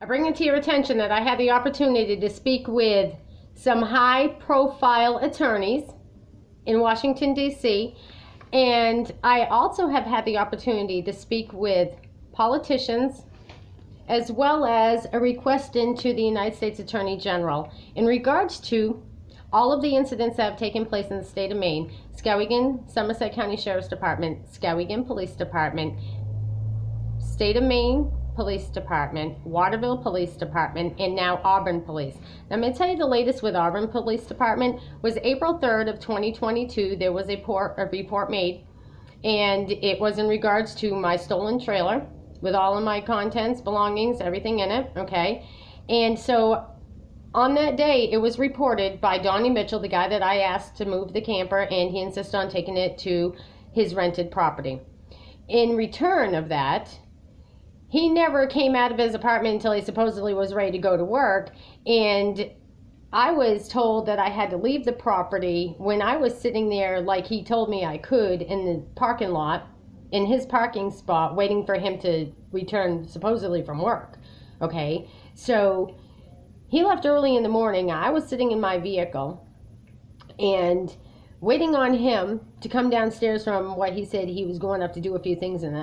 I bring it to your attention that I had the opportunity to speak with some high-profile attorneys in Washington, D.C., and I also have had the opportunity to speak with politicians as well as a request into the United States Attorney General in regards to all of the incidents that have taken place in the state of Maine, Skowhegan, Somerset County Sheriff's Department, Skowhegan Police Department, State of Maine Police Department, Waterville Police Department, and now Auburn Police. Now, I'm going to tell you the latest with Auburn Police Department was April 3rd of 2022. There was a report made, and it was in regards to my stolen trailer with all of my contents, belongings, everything in it, okay? And so on that day, it was reported by Donnie Mitchell, the guy that I asked to move the camper, and he insisted on taking it to his rented property. In return of that, he never came out of his apartment until he supposedly was ready to go to work, and I was told that I had to leave the property when I was sitting there like he told me I could in the parking lot, in his parking spot, waiting for him to return supposedly from work, okay? So he left early in the morning. I was sitting in my vehicle and waiting on him to come downstairs from what he said he was going up to do a few things, and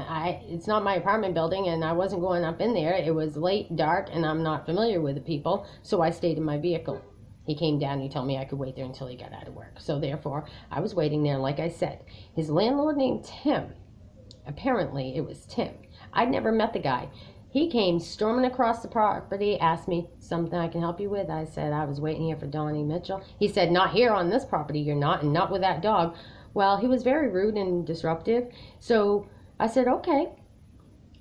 it's not my apartment building, and I wasn't going up in there. It was late, dark, and I'm not familiar with the people, so I stayed in my vehicle. He came down and he told me I could wait there until he got out of work. So therefore, I was waiting there, like I said. His landlord named Tim. Apparently, it was Tim. I'd never met the guy. He came storming across the property, asked me something I can help you with. I said I was waiting here for Donnie Mitchell. He said, not here on this property, you're not, and not with that dog. Well, he was very rude and disruptive. So I said, okay.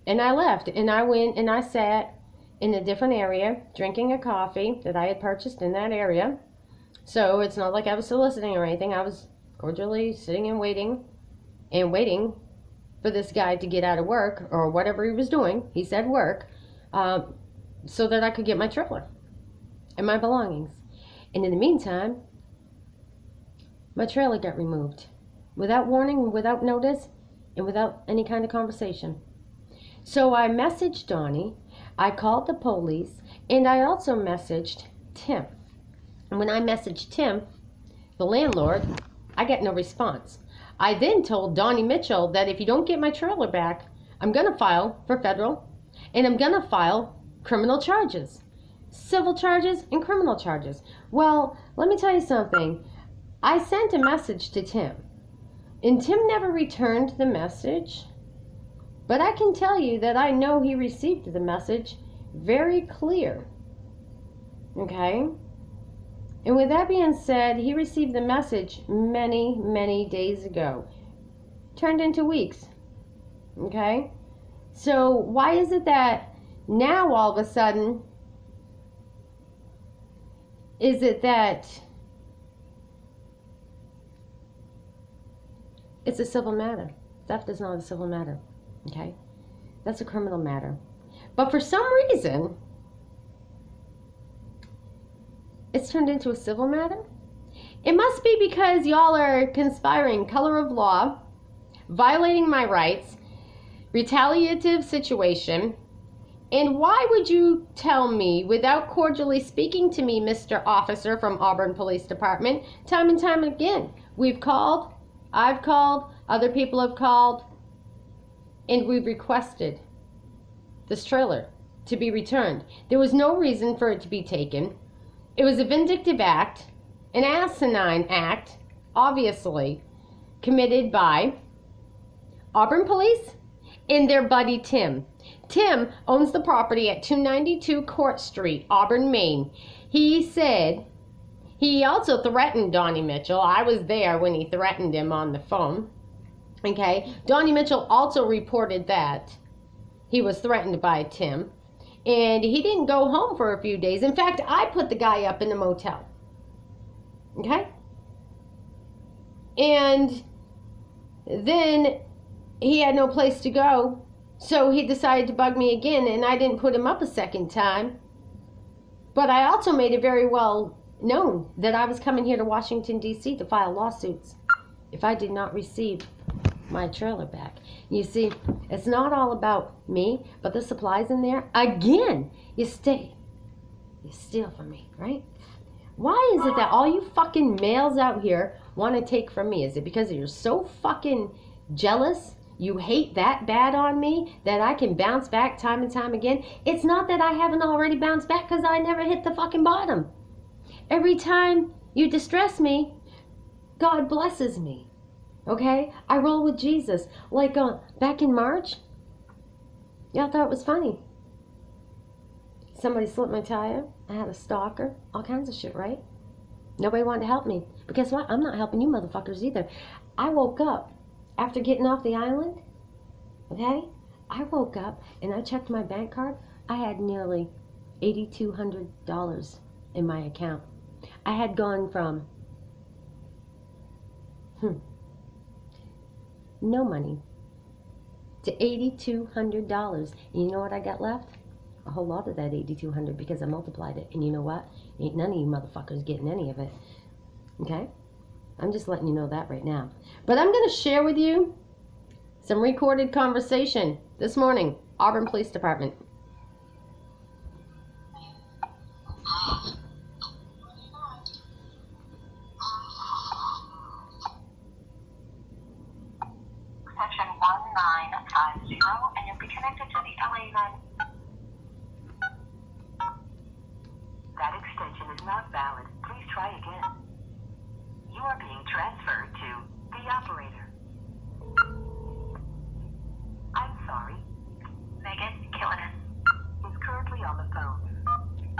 And I left, and I went and I sat in a different area, drinking a coffee that I had purchased in that area. So it's not like I was soliciting or anything. I was cordially sitting and waiting for this guy to get out of work or whatever he was doing. He said work, so that I could get my trailer and my belongings. And in the meantime, my trailer got removed without warning, without notice, and without any kind of conversation. So I messaged Donnie, I called the police, and I also messaged Tim. And when I messaged Tim, the landlord, I got no response. I then told Donnie Mitchell that if you don't get my trailer back, I'm going to file for federal, and I'm going to file criminal charges, civil charges and criminal charges. Well, let me tell you something. I sent a message to Tim, and Tim never returned the message, but I can tell you that I know he received the message very clear, okay? And with that being said, he received the message many, many days ago. Turned into weeks. Okay? So why is it that now all of a sudden, is it that it's a civil matter? Theft is not a civil matter. Okay? That's a criminal matter. But for some reason, it's turned into a civil matter? It must be because y'all are conspiring, color of law, violating my rights, retaliative situation. And why would you tell me, without cordially speaking to me, Mr. Officer from Auburn Police Department, time and time again? We've called, I've called, other people have called, and we've requested this trailer to be returned. There was no reason for it to be taken. It was a vindictive act, an asinine act, obviously, committed by Auburn Police and their buddy Tim. Tim owns the property at 292 Court Street, Auburn, Maine. He said, he also threatened Donnie Mitchell. I was there when he threatened him on the phone. Okay, Donnie Mitchell also reported that he was threatened by Tim. And he didn't go home for a few days. In fact, I put the guy up in a motel. Okay? And then he had no place to go. So he decided to bug me again, and I didn't put him up a second time. But I also made it very well known that I was coming here to Washington, D.C. to file lawsuits if I did not receive my trailer back. You see, it's not all about me, but the supplies in there, again, you steal from me, right? Why is it that all you fucking males out here want to take from me? Is it because you're so fucking jealous? You hate that bad on me that I can bounce back time and time again? It's not that I haven't already bounced back, because I never hit the fucking bottom. Every time you distress me, God blesses me. Okay? I roll with Jesus. Like back in March, y'all thought it was funny. Somebody slipped my tire. I had a stalker. All kinds of shit, right? Nobody wanted to help me. But guess what? I'm not helping you motherfuckers either. I woke up after getting off the island. Okay? I woke up and I checked my bank card. I had nearly $8,200 in my account. I had gone from no money to $8,200. And you know what I got left? A whole lot of that $8,200, because I multiplied it. And you know what? Ain't none of you motherfuckers getting any of it. Okay? I'm just letting you know that right now. But I'm going to share with you some recorded conversation this morning. Auburn Police Department. Section 1950, and you'll be connected to the LA 9. That extension is not valid. Please try again. You are being transferred to the operator. I'm sorry. Megan Killinan is currently on the phone.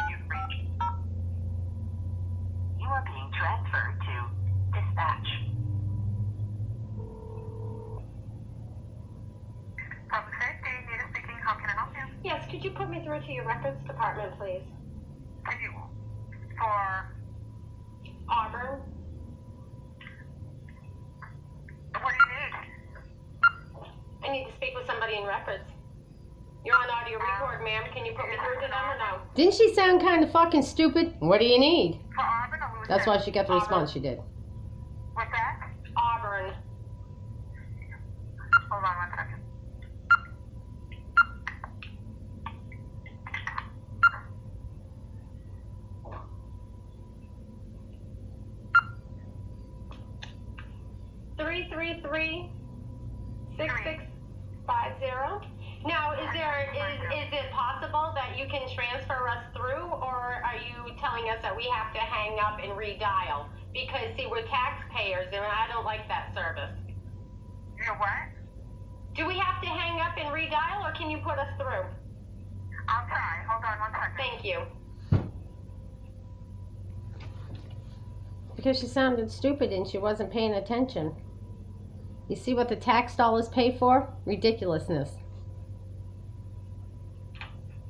You've reached. You are being transferred to dispatch. Public safety, Nita speaking. How can I help you? Yes, could you put me through to your records department, please? For Auburn. what do you need? I need to speak with somebody in records. You're on audio record, ma'am. Can you put me through to them or no? Didn't she sound kind of fucking stupid? What do you need? For Auburn or That's why she got the response she did. What's that? Auburn. Hold on 1 second. (333) 6650. Now, is it possible that you can transfer us through, or are you telling us that we have to hang up and redial? Because see, we're taxpayers, and I don't like that service. You're what? Do we have to hang up and redial, or can you put us through? I'll try. Hold on 1 second. Thank you. Because she sounded stupid and she wasn't paying attention. You see what the tax dollars pay for? Ridiculousness.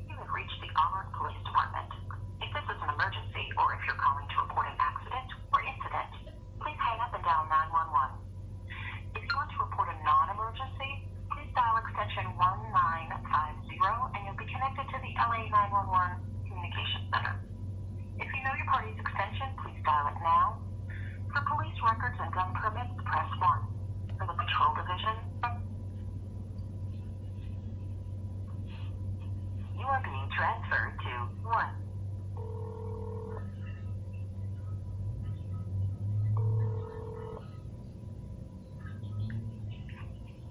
You have reached the Auburn Police Department. If this is an emergency or if you're calling to report an accident or incident, please hang up and dial 911. If you want to report a non-emergency, please dial extension 1950 and you'll be connected to the LA 911 Communications Center. If you know your party's extension, please dial it now. For police records and gun permits, press 1. For the patrol division, you are being transferred to 1.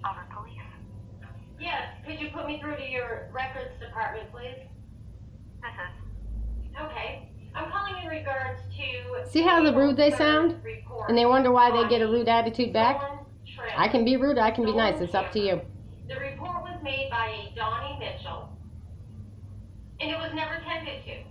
Auburn Police. Yes, could you put me through to your records department, please? This is. Okay. I'm calling in regards to... See how rude they sound? And they wonder why they get a rude attitude back? I can be rude, I can be nice, it's up to you. The report was made by a Donnie Mitchell, and it was never tended to.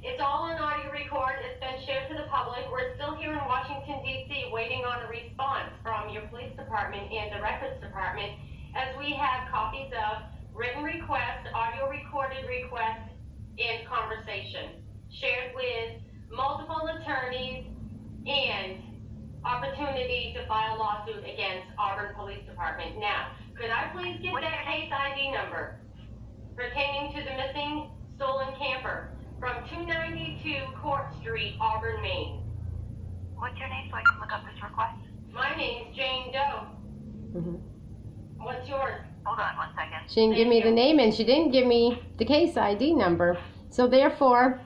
It's all on audio record, it's been shared to the public. We're still here in Washington, D.C. waiting on a response from your police department and the records department, as we have copies of written requests, audio recorded requests, and conversation shared with multiple attorneys and opportunity to file a lawsuit against Auburn Police Department. Now, could I please get that case ID number pertaining to the missing stolen camper from 292 Court Street, Auburn, Maine? What's your name so I can look up this request? My name's Jane Doe. What's yours? Hold on one second. She didn't give me the name and she didn't give me the case ID number. So therefore,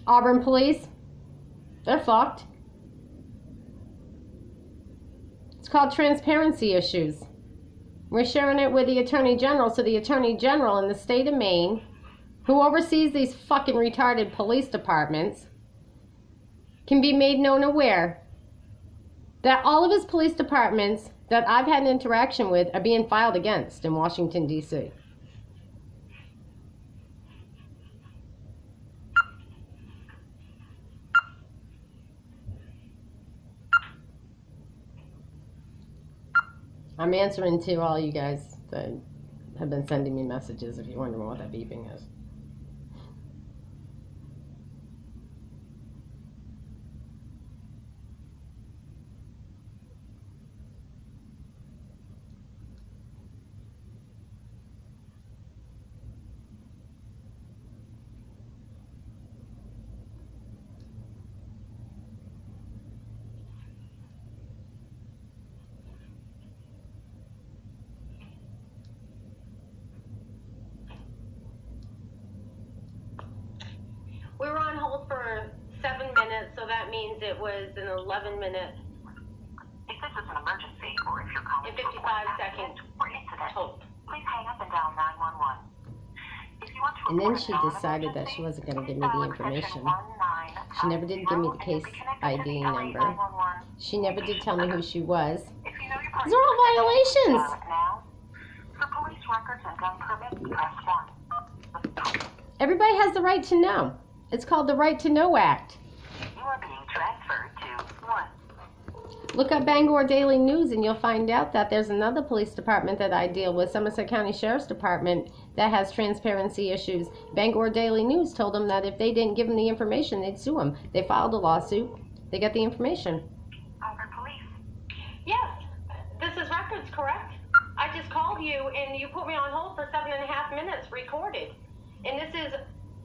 Auburn Police, they're fucked. It's called transparency issues. We're sharing it with the Attorney General, so the Attorney General in the state of Maine, who oversees these fucking retarded police departments, can be made known aware that all of his police departments that I've had an interaction with are being filed against in Washington, D.C. I'm answering to all you guys that have been sending me messages if you're wondering what that beeping is. We were on hold for 7 minutes, so that means it was an 11-minute If this is an emergency or if you're calling and to report 55 an second accident or incident, hold. please hang up and dial 911. If you want to And then report she a decided that she wasn't going to give me the dial information. extension She never did give me the case 1950 ID and you'll be connected to the number. LA 911. She never did tell me who she was. If you know your These are all violations. dial it now. For police records and gun permits, press 1. Everybody has the right to know. It's called the Right to Know Act. You are being transferred to 1. Look up Bangor Daily News and you'll find out that there's another police department that I deal with, Somerset County Sheriff's Department, that has transparency issues. Bangor Daily News told them that if they didn't give them the information, they'd sue them. They filed a lawsuit. They got the information. Auburn Police. Yes, this is records, correct? I just called you and you put me on hold for 7.5 minutes recorded. And this is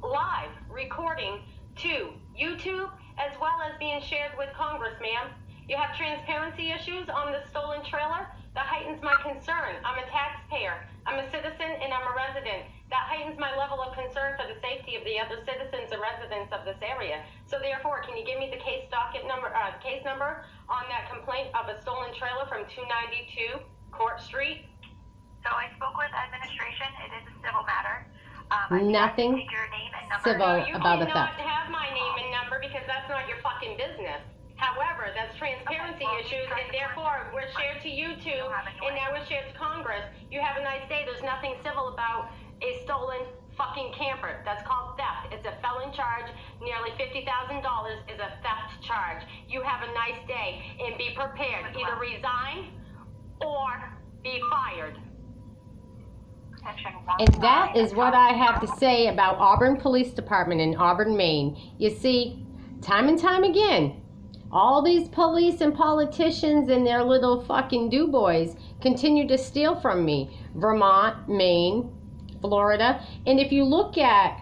live recording to YouTube as well as being shared with Congress, ma'am. You have transparency issues on the stolen trailer? That heightens my concern. I'm a taxpayer. I'm a citizen and I'm a resident. That heightens my level of concern for the safety of the other citizens and residents of this area. So therefore, can you give me the case case number on that complaint of a stolen trailer from 292 Court Street? So I spoke with administration. It is a civil matter. Nothing Take your name and number. civil You about a cannot theft. have my name and number because that's not your fucking business. However, that's transparency issues, and therefore we're shared to YouTube, and now we're shared to Congress. You have a nice day. There's nothing civil about a stolen fucking camper. That's called theft. It's a felon charge. Nearly $50,000 is a theft charge. You have a nice day, and be prepared. Either resign or be fired. And that is what I have to say about Auburn Police Department in Auburn, Maine. You see, time and time again, all these police and politicians and their little fucking do-boys continue to steal from me. Vermont, Maine, Florida. And if you look at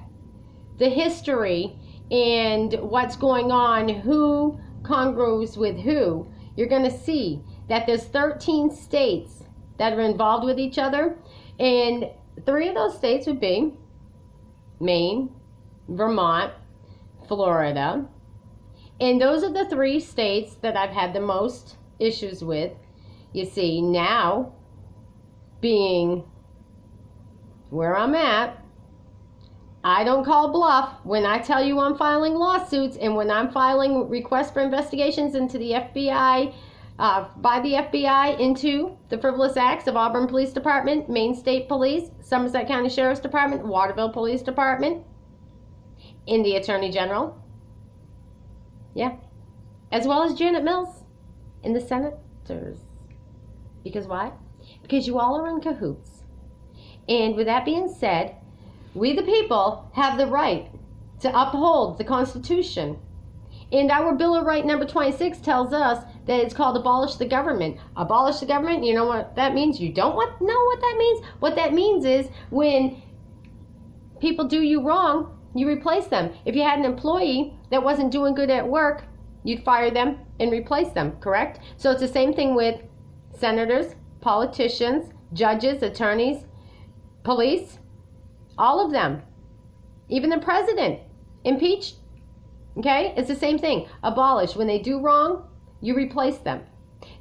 the history and what's going on, who congrues with who, you're going to see that there's 13 states that are involved with each other. And 3 of those states would be Maine, Vermont, Florida. And those are the 3 states that I've had the most issues with. You see, now being where I'm at, I don't call bluff when I tell you I'm filing lawsuits and when I'm filing requests for investigations into the FBI, by the FBI into the frivolous acts of Auburn Police Department, Maine State Police, Somerset County Sheriff's Department, Waterville Police Department, in the Attorney General. Yeah. As well as Janet Mills and the senators. Because why? Because you all are in cahoots. And with that being said, we the people have the right to uphold the Constitution. And our Bill of Right number 26 tells us that it's called abolish the government. Abolish the government, you know what that means? You don't know what that means? What that means is when people do you wrong, you replace them. If you had an employee that wasn't doing good at work, you'd fire them and replace them, correct? So it's the same thing with senators, politicians, judges, attorneys, police, all of them, even the president, impeached. Okay? It's the same thing. Abolish. When they do wrong, you replace them.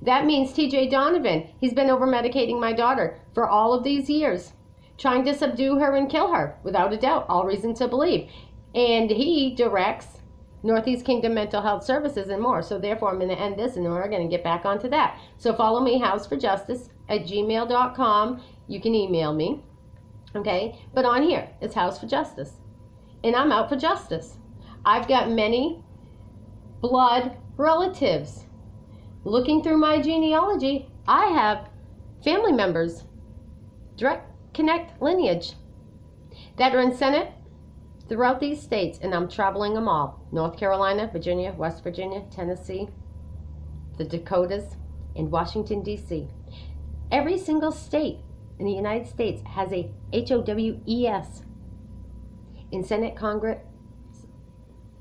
That means TJ Donovan, he's been over-medicating my daughter for all of these years, trying to subdue her and kill her, without a doubt, all reason to believe. And he directs Northeast Kingdom Mental Health Services and more. So therefore, I'm going to end this and we're going to get back onto that. So follow me, houseforjustice@gmail.com. You can email me. Okay? But on here, it's House for Justice. And I'm out for justice. I've got many blood relatives. Looking through my genealogy, I have family members, direct connect lineage, that are in Senate throughout these states, and I'm traveling them all. North Carolina, Virginia, West Virginia, Tennessee, the Dakotas, and Washington, D.C. Every single state in the United States has a HOWES in Senate, Congress,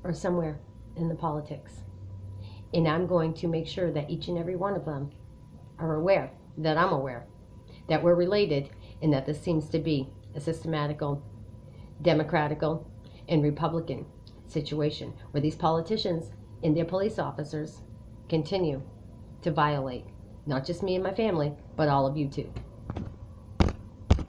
or somewhere in the politics. And I'm going to make sure that each and every one of them are aware, that I'm aware, that we're related, and that this seems to be a systematical, democratical, and Republican situation where these politicians and their police officers continue to violate not just me and my family, but all of you too.